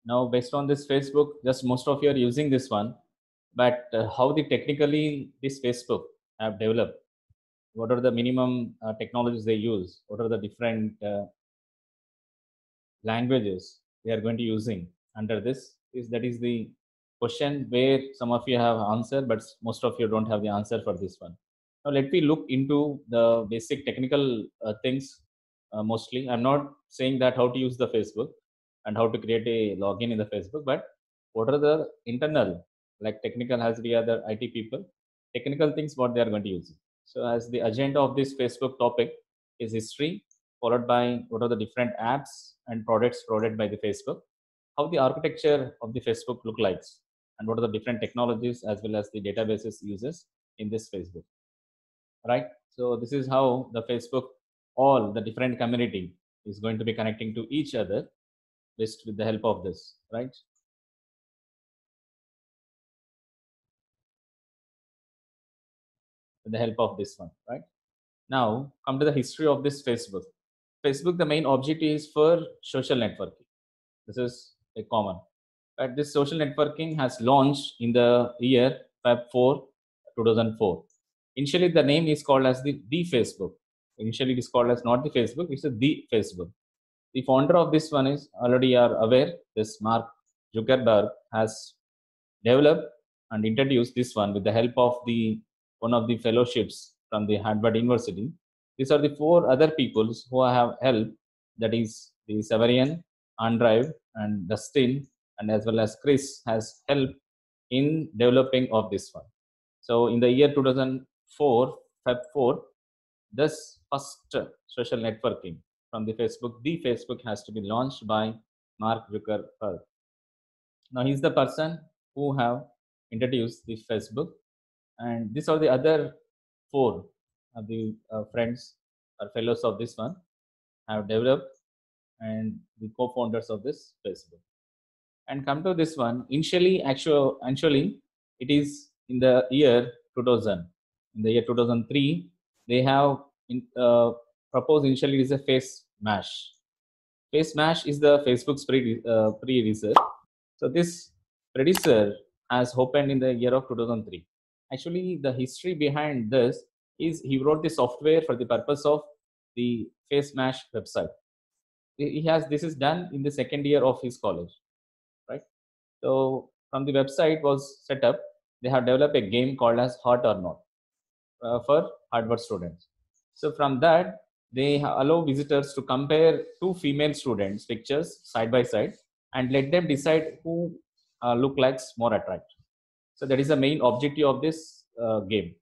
Now based on this Facebook, just most of you are using this one, but how the technically this Facebook have developed, what are the minimum technologies they use, what are the different languages they are going to using under this, is that is the question where some of you have answer, but most of you don't have the answer for this one. Now let me look into the basic technical things. Mostly I'm not saying that how to use the Facebook and how to create a login in the Facebook, but what are the internal, like technical, has the other IT people, technical things what they are going to use. So as the agenda of this Facebook topic is history, followed by what are the different apps and products provided by the Facebook, how the architecture of the Facebook look like, and what are the different technologies as well as the databases uses in this Facebook, right? So this is how the Facebook, all the different community is going to be connecting to each other just with the help of this, right? With the help of this one, right? Now come to the history of this Facebook. Facebook, the main object is for social networking. This is a common. But this social networking has launched in the year Feb 4, 2004. Initially, the name is called as the Facebook. Initially, it is called as not the Facebook, it's the Facebook. The founder of this one is, already are aware, this Mark Zuckerberg has developed and introduced this one with the help of the one of the fellowships from the Harvard University. These are the four other peoples who have helped, that is the Severian, Andrew, and Dustin, and as well as Chris has helped in developing of this one. So in the year 2004, Feb 4, this first social networking from the Facebook has to be launched by Mark Zuckerberg. Now he's the person who have introduced the Facebook, and these are the other four of the friends or fellows of this one have developed and the co-founders of this Facebook. And come to this one, actually it is in the year 2000. In the year 2003, they have proposed, initially it is a face mash. Face mash is the Facebook's pre-research. So this predecessor has opened in the year of 2003. Actually, the history behind this is he wrote the software for the purpose of the Face Mash website. He has this is done in the second year of his college, right? So from the website was set up, they have developed a game called as Hot or Not for Harvard students. So from that, they allow visitors to compare two female students' pictures side by side and let them decide who look like more attractive. So that is the main objective of this game,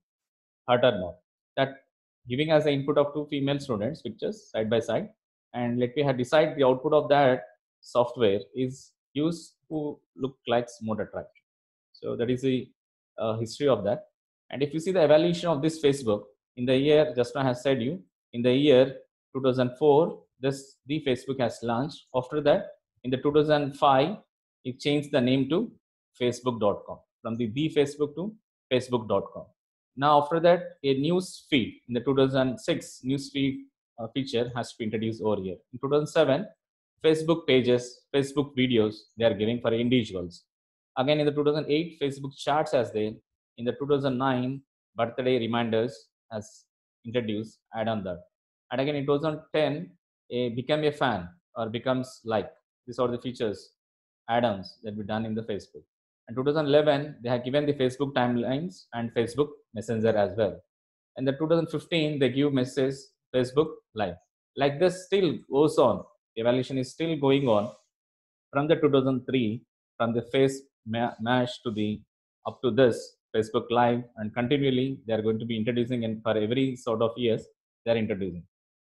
Hot or Not. That giving us the input of two female students' pictures side by side, and let me have decide the output of that software is used who look like more attractive. So that is the history of that. And if you see the evaluation of this Facebook in the year, just now has said you, in the year 2004, this the Facebook has launched. After that, in the 2005, it changed the name to Facebook.com, from the Facebook to Facebook.com. Now after that, a news feed in the 2006 news feed feature has to be introduced over here. In 2007, Facebook pages, Facebook videos they are giving for individuals. Again in the 2008, Facebook charts as there. In the 2009, birthday reminders has introduced add on that. And again in 2010, become a fan or becomes like. These are the features, add-ons that were done in the Facebook. And 2011, they have given the Facebook timelines and Facebook Messenger as well. And the 2015, they give message Facebook Live. Like this still goes on. The evaluation is still going on from the 2003, from the face mash to the up to this Facebook Live, and continually they are going to be introducing, and for every sort of years they are introducing.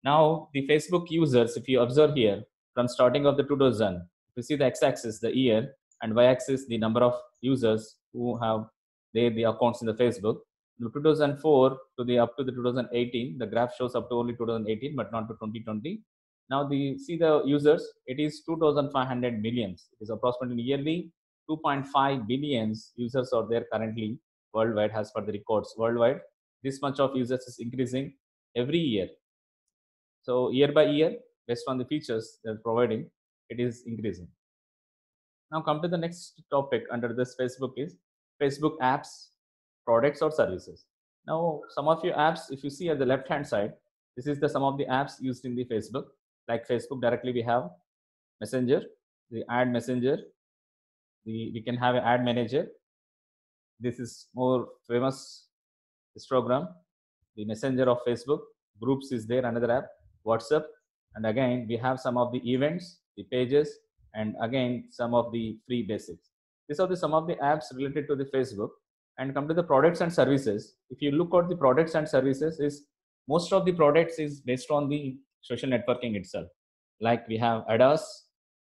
Now the Facebook users, if you observe here, from starting of the 2000, if you see the x-axis the year and y-axis the number of users who have the accounts in the Facebook. The 2004 to the up to the 2018, the graph shows up to only 2018, but not to 2020. Now the see the users, it is 2,500 millions. It is approximately yearly 2.5 billions users are there currently worldwide, as per the records worldwide. This much of users is increasing every year. So year by year, based on the features they're providing, it is increasing. Now come to the next topic under this Facebook is Facebook apps, products or services. Now some of your apps, if you see at the left hand side, this is the some of the apps used in the Facebook. Like Facebook directly we have Messenger, the ad messenger, we can have an ad manager. This is more famous Instagram, the messenger of Facebook. Groups is there, another app, WhatsApp, and again we have some of the events, the pages, and again some of the free basics. These are the some of the apps related to the Facebook. And come to the products and services. If you look at the products and services, is most of the products is based on the social networking itself. Like we have ADAS,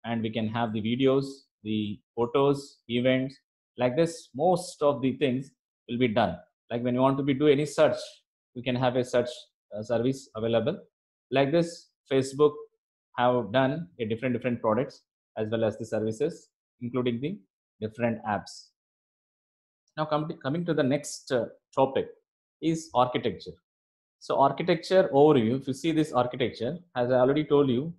and we can have the videos, the photos, events. Like this, most of the things will be done. Like when you want to be do any search, you can have a search service available. Like this, Facebook have done a different products as well as the services, including the different apps. Now coming to the next topic is architecture. So architecture overview, if you see this architecture, as I already told you,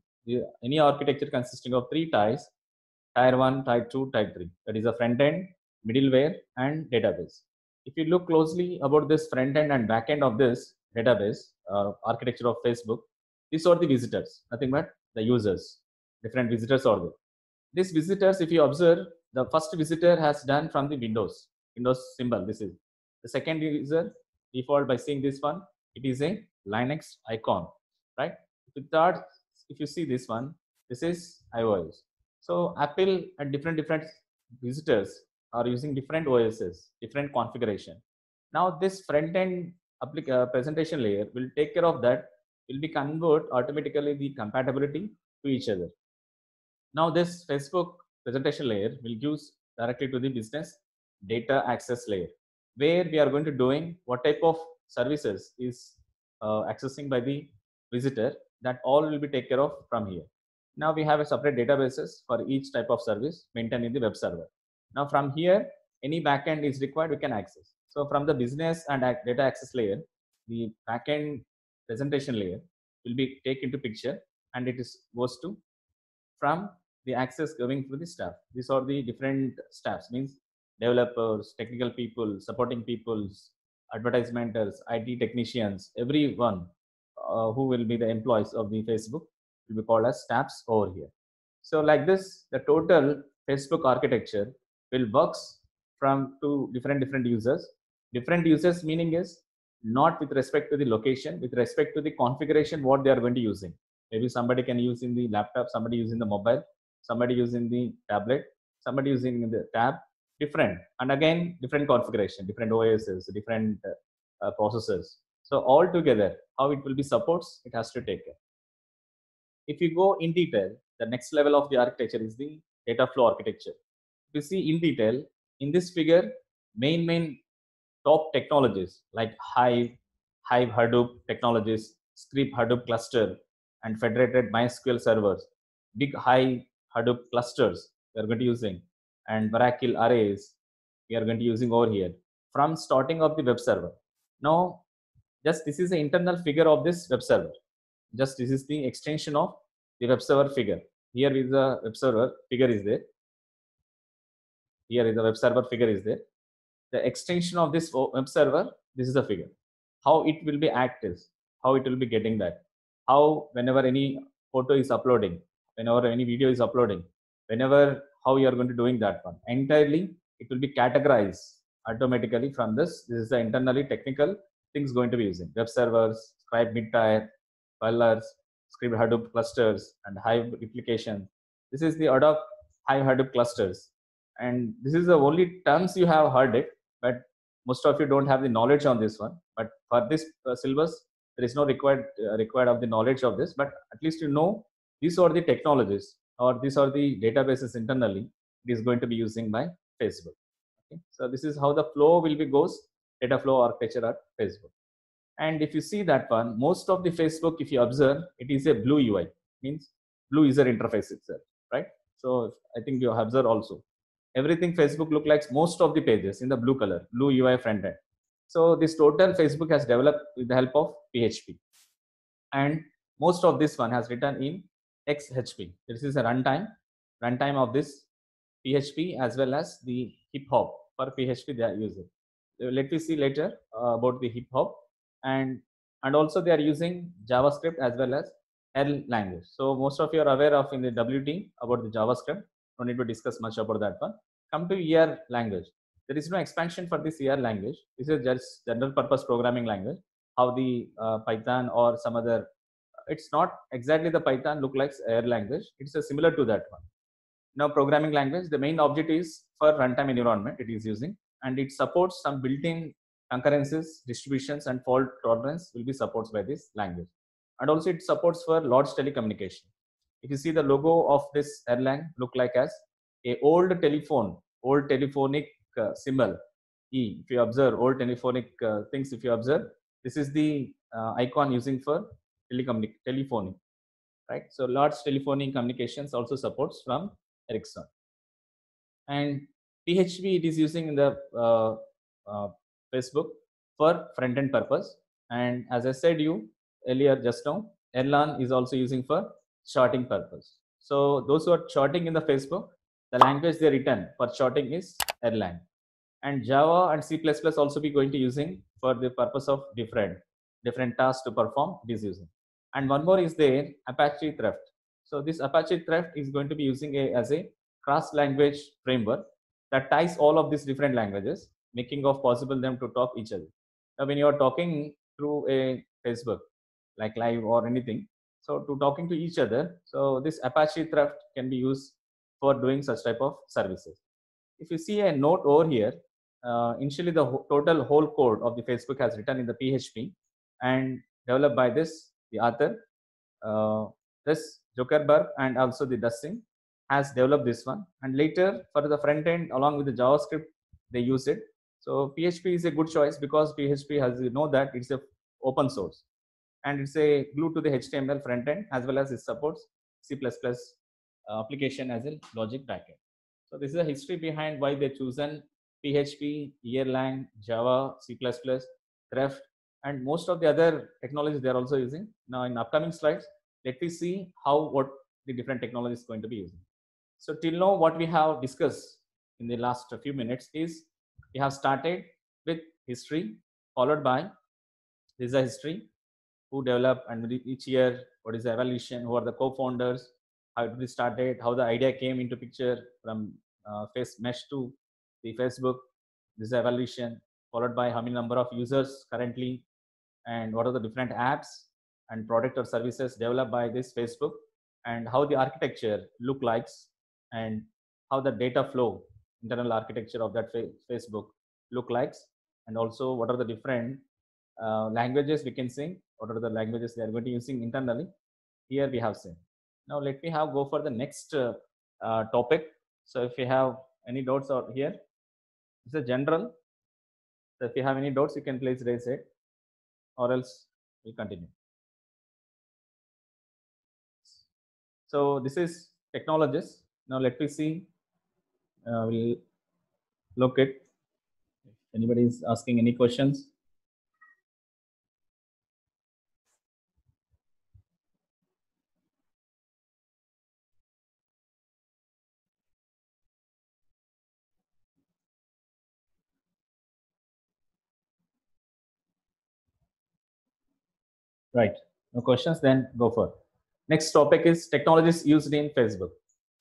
any architecture consisting of three tiers: tier 1, tier 2, tier 3. That is a front end, middleware, and database. If you look closely about this front end and back end of this database architecture of Facebook, these are the visitors, nothing but the users. Different visitors are there. These visitors, if you observe, the first visitor has done from the Windows symbol. This is the second user default by seeing this one. It is a Linux icon, right? The third, if you see this one, this is iOS. So Apple and different visitors are using different OSs, different configuration. Now this front end presentation layer will take care of that. Will be convert automatically the compatibility to each other. Now this Facebook presentation layer will use directly to the business data access layer, where we are going to doing what type of services is accessing by the visitor. That all will be taken care of from here. Now we have a separate databases for each type of service maintained in the web server. Now from here, any backend is required, we can access. So from the business and data access layer, the backend presentation layer will be taken into picture, and it is goes to from the access going through the staff. These are the different staffs, means developers, technical people, supporting peoples, advertisementers, IT technicians, everyone who will be the employees of the Facebook will be called as staffs over here. So like this, the total Facebook architecture will works from two different users. Different users meaning is not with respect to the location, with respect to the configuration what they are going to using. Maybe somebody can use in the laptop, somebody using the mobile, somebody using the tablet, somebody using the tab, different. And again, different configuration, different OSs, different processors. So all together, how it will be supports, it has to take care. If you go in detail, the next level of the architecture is the data flow architecture. If you see in detail, in this figure, main top technologies like Hive Hadoop technologies, Script Hadoop cluster, and federated MySQL servers, big Hive Hadoop clusters we are going to using, and Oracle arrays we are going to using over here from starting of the web server. Now, just this is the internal figure of this web server. Just this is the extension of the web server figure. Here is the web server figure is there. Here is the web server figure is there. The extension of this web server, this is the figure. How it will be active, how it will be getting that, how whenever any photo is uploading, whenever any video is uploading, whenever how you are going to doing that one. Entirely, it will be categorized automatically from this. This is the internally technical things going to be using. Web servers, Scribe mid-tier, Filers, Script Hadoop clusters, and Hive replication. This is the Adobe Hive Hadoop clusters. And this is the only terms you have heard it, but most of you don't have the knowledge on this one. But for this syllabus, there is no required of the knowledge of this, but at least you know these are the technologies or these are the databases internally it is going to be using by Facebook. Okay? So this is how the flow will be goes, data flow architecture at Facebook. And if you see that one, most of the Facebook, if you observe, it is a blue UI, means blue user interface itself, right? So I think you observe also. Everything Facebook look like most of the pages in the blue color, blue UI front end. So this total Facebook has developed with the help of PHP. And most of this one has written in XHP. This is a runtime of this PHP as well as the hip hop. For PHP they are using. Let me see later about the hip hop, and also they are using JavaScript as well as L language. So most of you are aware of in the WT about the JavaScript. No need to discuss much about that one. Come to ER language. There is no expansion for this ER language. This is just general purpose programming language. How the Python or some other, it's not exactly the Python look like ER language. It's similar to that one. Now programming language, the main object is for runtime environment it is using, and it supports some built-in concurrences, distributions, and fault tolerance will be supported by this language. And also it supports for large telecommunication. If you see the logo of this Erlang look like as a old telephone, old telephonic symbol E. If you observe old telephonic things, if you observe, this is the icon using for telephony, right? So large telephony communications also supports from Ericsson. And PHP it is using in the Facebook for front-end purpose. And as I said you earlier just now, Erlang is also using for charting purpose. So those who are charting in the Facebook, the language they written for charting is Erlang. And Java and C++ also be going to using for the purpose of different tasks to perform it is using. And one more is there, Apache Thrift. So this Apache Thrift is going to be using as a cross-language framework that ties all of these different languages, making of possible them to talk each other. Now, when you are talking through a Facebook, like live or anything, so to talking to each other, so this Apache Thrift can be used for doing such type of services. If you see a note over here, initially the total whole code of the Facebook has written in the PHP and developed by the author, this Zuckerberg, and also the Dustin has developed this one. And later for the front end along with the JavaScript, they use it. So PHP is a good choice because PHP has, you know, that it's a open source and it's a glue to the HTML front end as well as it supports C++ application as a logic backend. So this is a history behind why they chosen PHP, Erlang, Java, C++, Thrift, and most of the other technologies they are also using. Now in upcoming slides, let me see what the different technologies going to be using. So till now, what we have discussed in the last few minutes is we have started with history, followed by this is a history, who developed, and each year what is the evolution, who are the co-founders, how it started, how the idea came into picture from face mesh to the Facebook. This is evolution, followed by how many number of users currently, and what are the different apps and product or services developed by this Facebook, and how the architecture look likes, and how the data flow, internal architecture of that Facebook look likes, and also what are the different languages we can sing, what are the languages they are going to using internally. Here we have seen. Now let me go for the next topic. So if you have any doubts out here, it's a general. So if you have any doubts, you can please raise it, or else we'll continue. So this is technologies. Now let me see. We'll look at if anybody is asking any questions. Right. No questions, then go for. Next topic is technologies used in Facebook.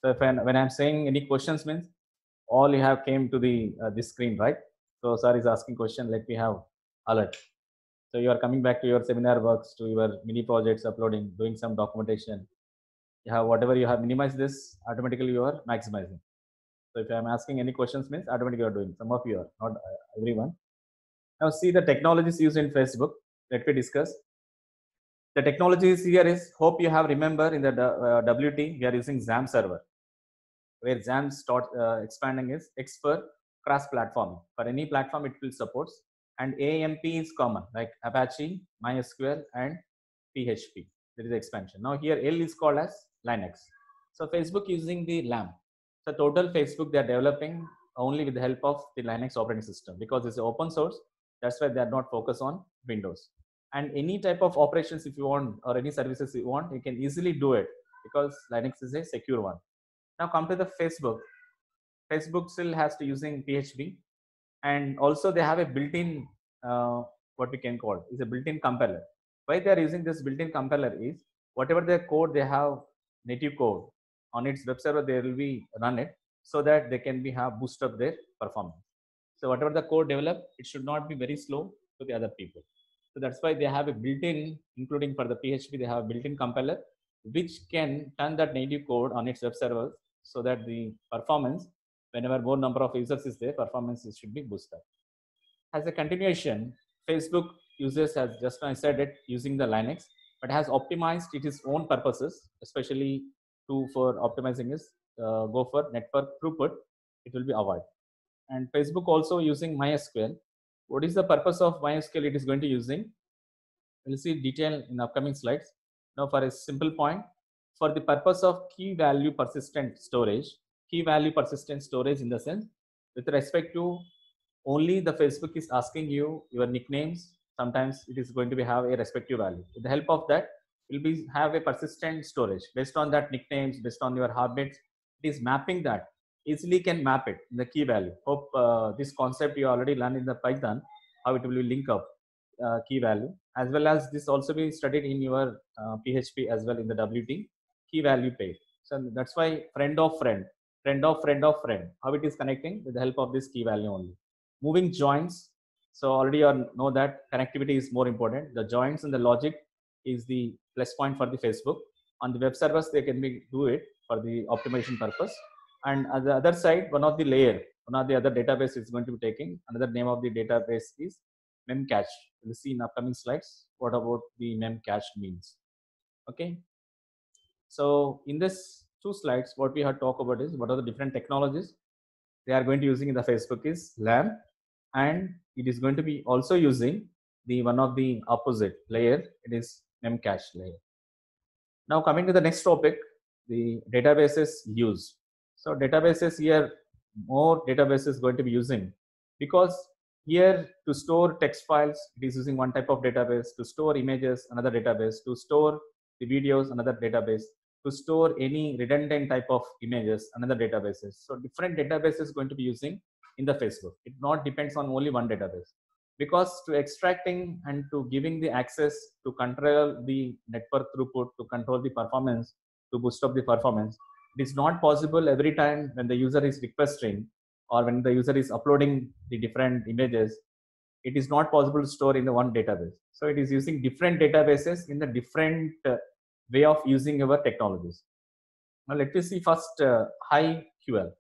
So if when I'm saying any questions means all you have came to the this screen, right? So sir is asking question, let me have alert. So you are coming back to your seminar works, to your mini projects, uploading, doing some documentation. You have whatever you have minimized this, automatically you are maximizing. So if I'm asking any questions means automatically you are doing. Some of you are, not everyone. Now see the technologies used in Facebook. Let me discuss. The technologies here is, hope you have remember in the WT, we are using XAMPP server, where XAMPP start expanding is X for cross-platform. For any platform, it will support. And AMP is common, like Apache, MySQL, and PHP. There is expansion. Now here L is called as Linux. So Facebook using the LAMP. So total Facebook they are developing only with the help of the Linux operating system, because it's open source. That's why they are not focused on Windows. And any type of operations if you want, or any services you want, you can easily do it because Linux is a secure one. Now come to the Facebook. Facebook still has to using PHP, and also they have a built-in what we can call is a built-in compiler. Why they are using this built-in compiler is whatever their code they have native code on its web server, they will be run it so that they can be have boost up their performance. So whatever the code developed, it should not be very slow to the other people. So that's why they have a built-in, including for the PHP, they have a built-in compiler which can turn that native code on its web server so that the performance, whenever more number of users is there, performance should be boosted. As a continuation, Facebook uses, as just I said it, using the Linux, but has optimized its own purposes, especially for optimizing is go for network throughput. It will be avoid. And Facebook also using MySQL. What is the purpose of MySQL? It is going to using. We'll see detail in upcoming slides. Now, for a simple point, for the purpose of key value persistent storage in the sense with respect to only the Facebook is asking you your nicknames. Sometimes it is going to be have a respective value. With the help of that, will be have a persistent storage based on that nicknames, based on your habits. It is mapping that easily can map it in the key value. Hope this concept you already learned in the Python, how it will be link up key value, as well as this also be studied in your PHP as well in the WT key value page. So that's why friend of friend, friend of friend of friend, how it is connecting with the help of this key value only. Moving joins. So already you know that connectivity is more important. The joins and the logic is the plus point for the Facebook. On the web servers, they can be do it for the optimization purpose. And on the other side, one of the other database is going to be taking. Another name of the database is memcache. We'll see in upcoming slides what about the memcache means. Okay. So in this two slides, what we have talked about is what are the different technologies they are going to using in the Facebook is LAMP, and it is going to be also using the one of the opposite layer. It is memcache layer. Now coming to the next topic, the databases use. So databases here, more databases going to be using, because here to store text files, it is using one type of database. To store images, another database. To store the videos, another database. To store any redundant type of images, another databases. So different databases going to be using in the Facebook. It not depends on only one database, because to extracting and to giving the access to control the network throughput, to control the performance, to boost up the performance, it is not possible every time when the user is requesting or when the user is uploading the different images. It is not possible to store in the one database. So it is using different databases in the different way of using our technologies. Now let us see first HiQL.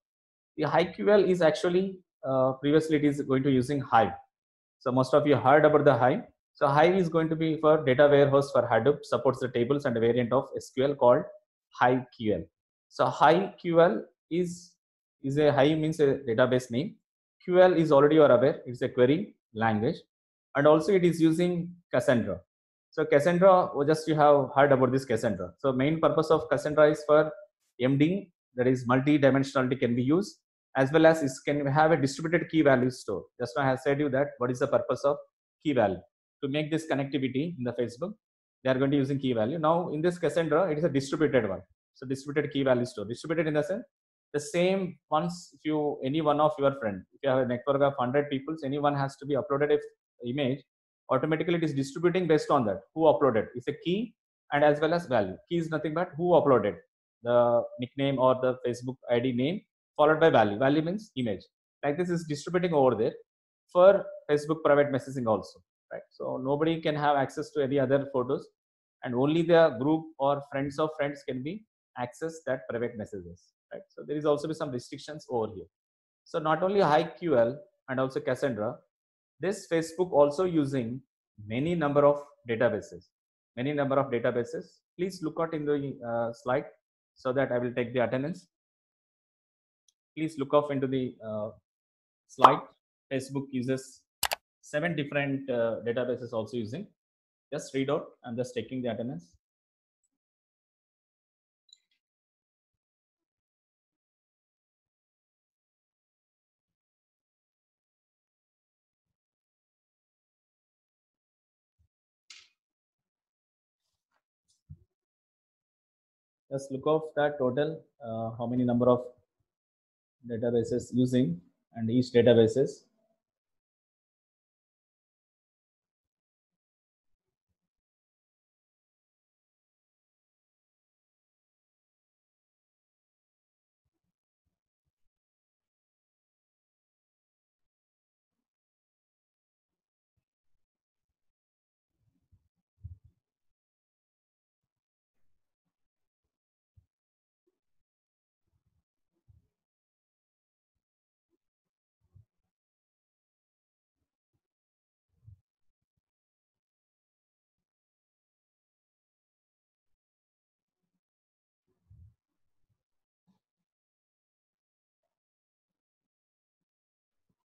The HiQL is actually previously it is going to using Hive. So most of you heard about the Hive. So Hive is going to be for data warehouse for Hadoop, supports the tables and a variant of SQL called HiveQL. So HiveQL is a Hive means a database name. QL is already you are aware, it's a query language, and also it is using Cassandra. So Cassandra, just you have heard about this Cassandra. So main purpose of Cassandra is for MD, that is multi-dimensionality can be used, as well as it can have a distributed key value store. Just now I have said you that what is the purpose of key value. To make this connectivity in the Facebook, they are going to using key value. Now in this Cassandra, it is a distributed one. So distributed key value store. Distributed in the sense, the same once if you, any one of your friend, if you have a network of 100 people, anyone has to be uploaded a image, automatically it is distributing based on that, who uploaded. It's a key and as well as value. Key is nothing but who uploaded, the nickname or the Facebook ID name, followed by value. Value means image. Like this is distributing over there for Facebook private messaging also, right? So nobody can have access to any other photos, and only the group or friends of friends can be access that private messages, right? So there is also be some restrictions over here. So not only HiveQL and also Cassandra, this Facebook also using many number of databases. Many number of databases. Please look out in the slide so that I will take the attendance. Please look off into the slide. Facebook uses 7 different databases also using. Just read out. I'm just taking the attendance. Just look off that total, how many number of databases using, and each databases.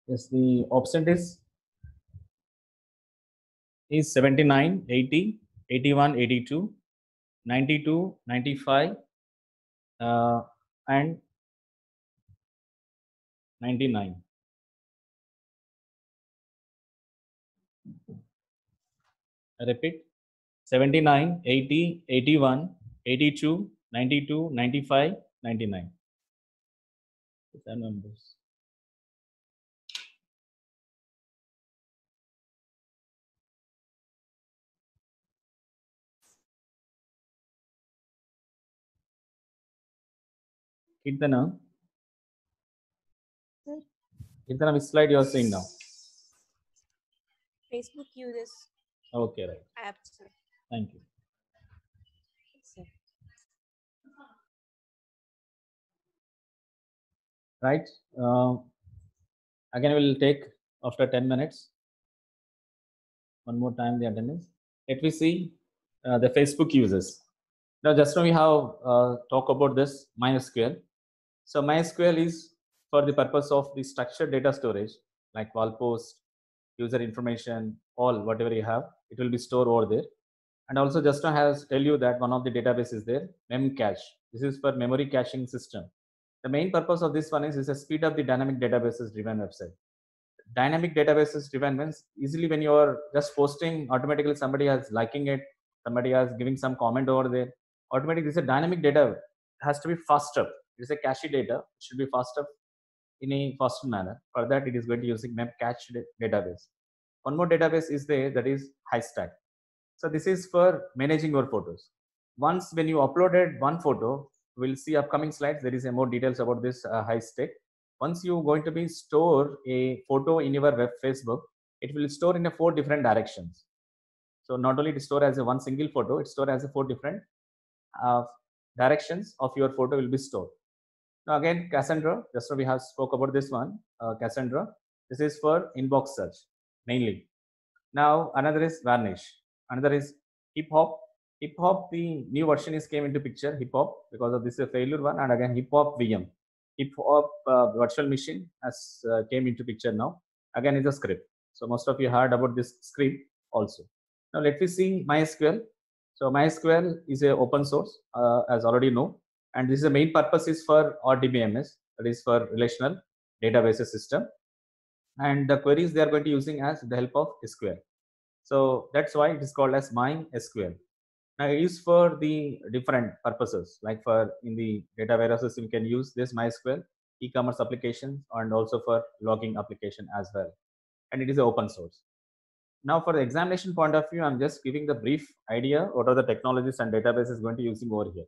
Yes, the option is 79, 80, 81, 82, 92, 95, and 99. I repeat, 79, 80, 81, 82, 92, 95, 99. These are numbers. Kirtana, Sir, Kirtana, which slide you are seeing now? Facebook uses Okay, right. app, sir. Thank you. Sir. Right. Again, we'll take after 10 minutes. One more time the attendance. Let me see the Facebook users. Now, just now we have talked about this MySQL. So MySQL is for the purpose of the structured data storage, like wall post, user information, all whatever you have, it will be stored over there. And also just now has tell you that one of the database is there, Memcache. This is for memory caching system. The main purpose of this one is to speed up the dynamic databases driven website. Dynamic databases driven means easily when you are just posting, automatically somebody has liking it, somebody has giving some comment over there. Automatically, this is a dynamic data. It has to be faster. It is a cache data. It should be faster in a faster manner. For that, it is going to using Memcache database. One more database is there, that is Highstack. So this is for managing your photos. Once when you uploaded one photo, we'll see upcoming slides. There is a more details about this Highstack. Once you going to be store a photo in your web Facebook, it will store in a 4 different directions. So not only it store as a one single photo, it store as a 4 different uh, directions of your photo will be stored. Now again, Cassandra, just so we have spoke about this one, Cassandra. This is for inbox search mainly. Now another is Varnish. Another is Hip Hop. Hip Hop, the new version is came into picture, Hip Hop, because of this a failure one, and again Hip Hop VM. Hip Hop virtual machine has came into picture now. Again, is a script. So most of you heard about this script also. Now let me see MySQL. So MySQL is a open source, as already know, and this is the main purpose is for RDBMS, that is for relational databases system, and the queries they are going to using as the help of SQL. So that's why it is called as MySQL. Now it is for the different purposes, like for in the data warehouses, you can use this MySQL, e-commerce applications, and also for logging application as well. And it is open source. Now for the examination point of view, I'm just giving the brief idea what are the technologies and databases going to using over here.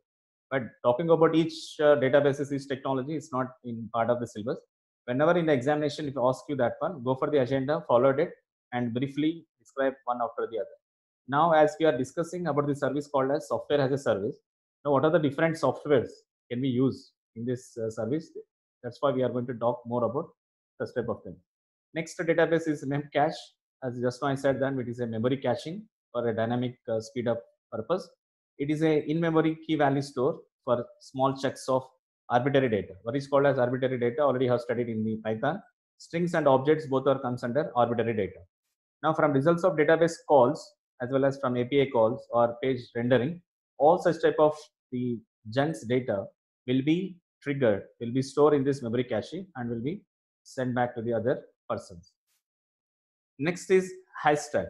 But talking about each databases, each technology is not in part of the syllabus. Whenever in the examination, if I ask you that one, go for the agenda, followed it, and briefly describe one after the other. Now, as we are discussing about the service called as software as a service, now what are the different softwares can we use in this service? That's why we are going to talk more about the step of them. Next database is Memcache. As just now I said that it is a memory caching for a dynamic speed up purpose. It is a in-memory key value store for small chunks of arbitrary data. What is called as arbitrary data already have studied in the Python. Strings and objects both are comes under arbitrary data. Now from results of database calls as well as from API calls or page rendering, all such type of the chunks data will be triggered, will be stored in this memory cache and will be sent back to the other persons. Next is Highstack.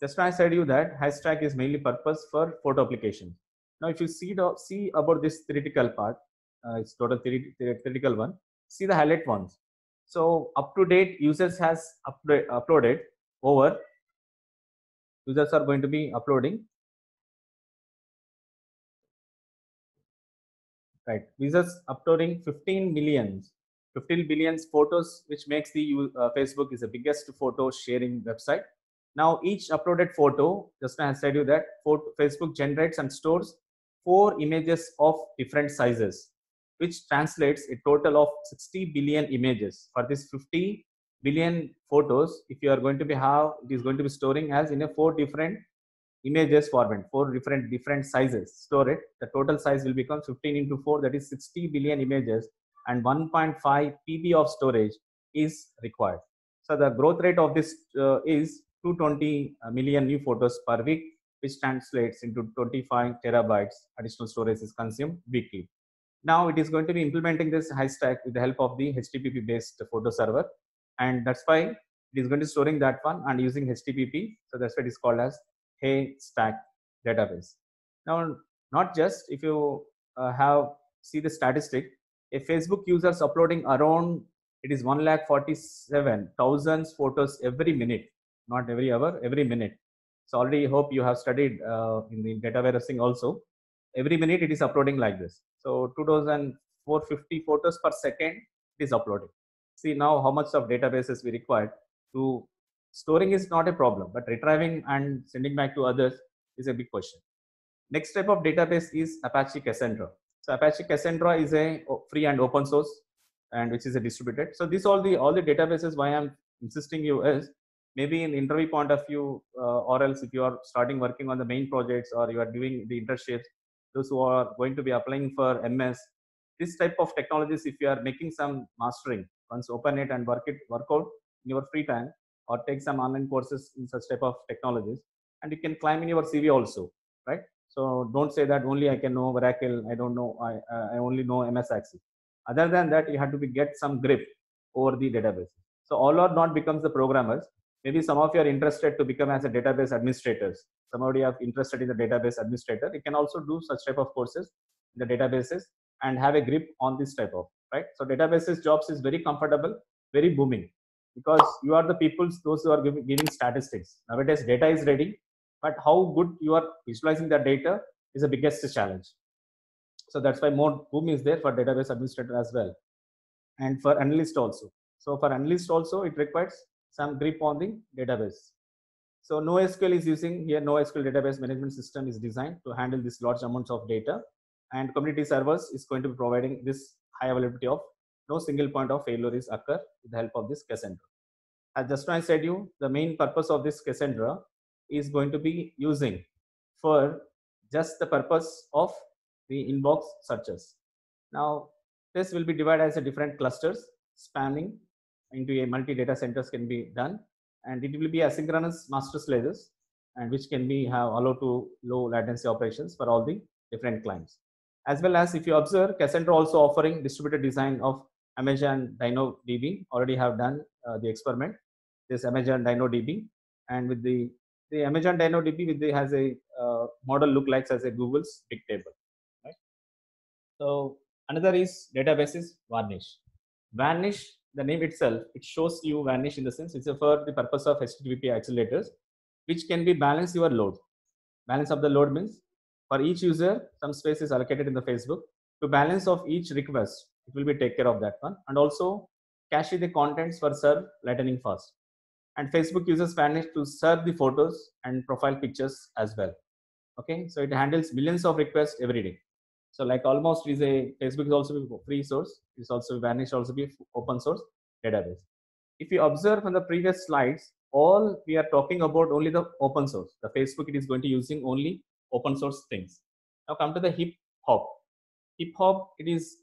Just now I said you that Highstack is mainly purpose for photo applications. Now if you see about this theoretical part, it's total theoretical one. see the highlight ones. So up to date users has uploaded over, users are going to be uploading, right, users uploading 15 billions photos, which makes the Facebook is the biggest photo sharing website. Now each uploaded photo, just as I said you that Facebook generates and stores 4 images of different sizes, which translates a total of 60 billion images. For this 50 billion photos, if you are going to be it is going to be storing as in a 4 different images format, 4 different sizes, store it. The total size will become 15 into 4, that is 60 billion images, and 1.5 PB of storage is required. So the growth rate of this is 220 million new photos per week, which translates into 25 terabytes additional storage is consumed weekly. Now it is going to be implementing this Haystack with the help of the HTTP based photo server, and that's why it is going to storing that one and using HTTP. So that's why it is called as Haystack database. Now, not just if you have see the statistic, a Facebook users uploading around, it is 1,47,000 photos every minute, not every hour, every minute. So already hope you have studied in the data warehousing also. Every minute it is uploading like this. So 2,450 photos per second it is uploading. See now how much of databases we require to storing is not a problem, but retrieving and sending back to others is a big question. Next type of database is Apache Cassandra. So Apache Cassandra is a free and open source, and which is a distributed. So this all the databases, why I'm insisting you is maybe in interview point of view, or else if you are starting working on the main projects or you are doing the internships, those who are going to be applying for MS, this type of technologies, if you are making some mastering, once open it and work out in your free time, or take some online courses in such type of technologies, and you can climb in your CV also, right? So don't say that only I can know Oracle, I don't know, I only know MS Access. Other than that, you have to get some grip over the database. So all or not becomes the programmers. Maybe some of you are interested to become as a database administrators. Somebody are interested in the database administrator. You can also do such type of courses in the databases and have a grip on this type of, right? So databases jobs is very comfortable, very booming, because you are the people, those who are giving statistics. Nowadays data is ready, but how good you are visualizing the data is the biggest challenge. So that's why more boom is there for database administrator as well, and for analyst also. So for analyst also, it requires some grip on the database. So NoSQL is using here. NoSQL database management system is designed to handle this large amounts of data, and community servers is going to be providing this high availability of no single point of failure is occur with the help of this Cassandra. As just now I said you, the main purpose of this Cassandra is going to be using for just the purpose of the inbox searches. Now this will be divided as a different clusters spanning into a multi data centers can be done, and it will be asynchronous master slaves, and which can be have allowed to low latency operations for all the different clients. As well as if you observe, Cassandra also offering distributed design of Amazon DynamoDB. Already have done the experiment, this Amazon DynamoDB, and with the Amazon DynamoDB with the has a model look like as a Google's big table, right? So another is database is Varnish. Varnish, the name itself, it shows you Varnish in the sense it's for the purpose of HTTP accelerators, which can be balance your load. Balance of the load means for each user, some space is allocated in the Facebook. To balance of each request, it will be take care of that one, and also cache the contents for serve lightning fast. And Facebook uses Varnish to serve the photos and profile pictures as well. Okay, so it handles millions of requests every day. So like almost is a Facebook is also a free source. It's also Vanish also be open source database. If you observe from the previous slides, all we are talking about only the open source. The Facebook it is going to using only open source things. Now come to the hip hop. Hip hop it is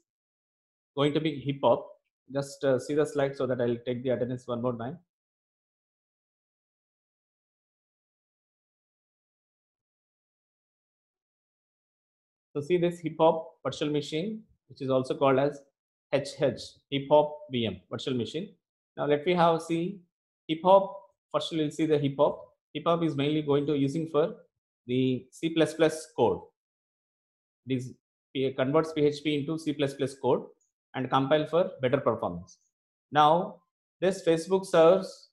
going to be hip hop. Just see the slide so that I'll take the attendance one more time. So see this hip hop virtual machine, which is also called as HH, hip hop VM virtual machine. Now let me have see hip hop. First we'll see the hip hop. Hip hop is mainly going to using for the C++ code. This converts PHP into C++ code, and compile for better performance. Now, this Facebook serves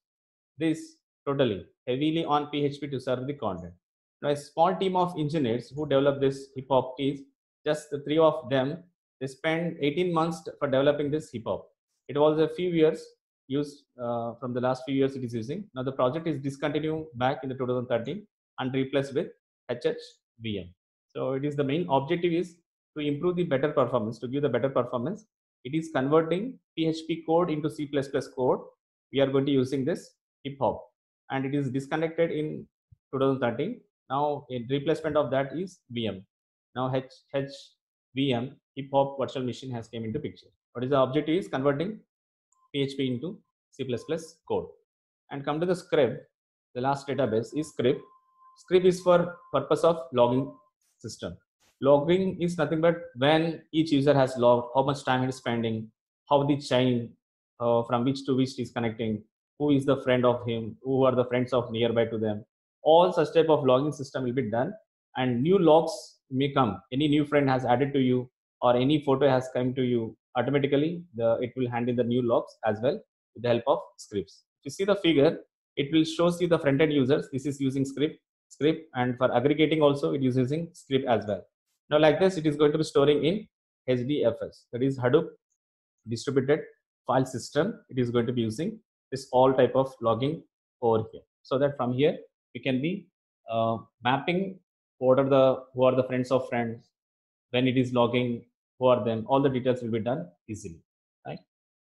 this totally heavily on PHP to serve the content. Now, a small team of engineers who develop this hip hop is just the three of them. They spent 18 months for developing this hip hop. It was a few years used from the last few years it is using. Now the project is discontinued back in the 2013 and replaced with HHVM. So it is the main objective is to improve the better performance, to give the better performance. It is converting PHP code into C++ code. We are going to using this hip hop, and it is disconnected in 2013. Now in replacement of that is VM. Now HHVM hip hop virtual machine has came into picture. What is the objective is converting PHP into C++ code. And come to the script. The last database is script. Script is for purpose of logging system. Logging is nothing but when each user has logged, how much time it is spending, how the chain from which to which is connecting, who is the friend of him, who are the friends of nearby to them. All such type of logging system will be done, and new logs may come. Any new friend has added to you, or any photo has come to you, automatically it will handle the new logs as well with the help of scripts. If you see the figure, it will show you the front-end users. This is using script, and for aggregating also it is using script as well. Now like this, it is going to be storing in HDFS, that is Hadoop distributed file system. It is going to be using this all type of logging over here, so that from here we can be mapping who are the friends of friends, when it is logging, who are them, all the details will be done easily, right?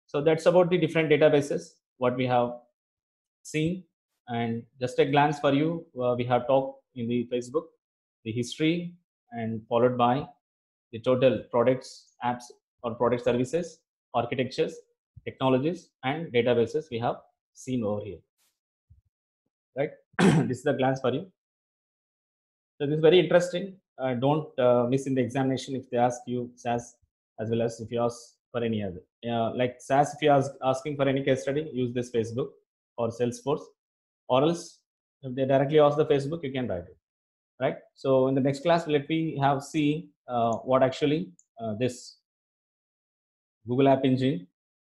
So that's about the different databases what we have seen. And just a glance for you, we have talked in the Facebook the history, and followed by the total products, apps or product services, architectures, technologies, and databases we have seen over here, right? This is a glance for you. So this is very interesting. Don't miss in the examination if they ask you SAS, as well as if you ask for any other. Like SAS, if you are asking for any case study, use this Facebook or Salesforce, or else if they directly ask the Facebook, you can write it, right? So in the next class, let me have see what actually this Google App Engine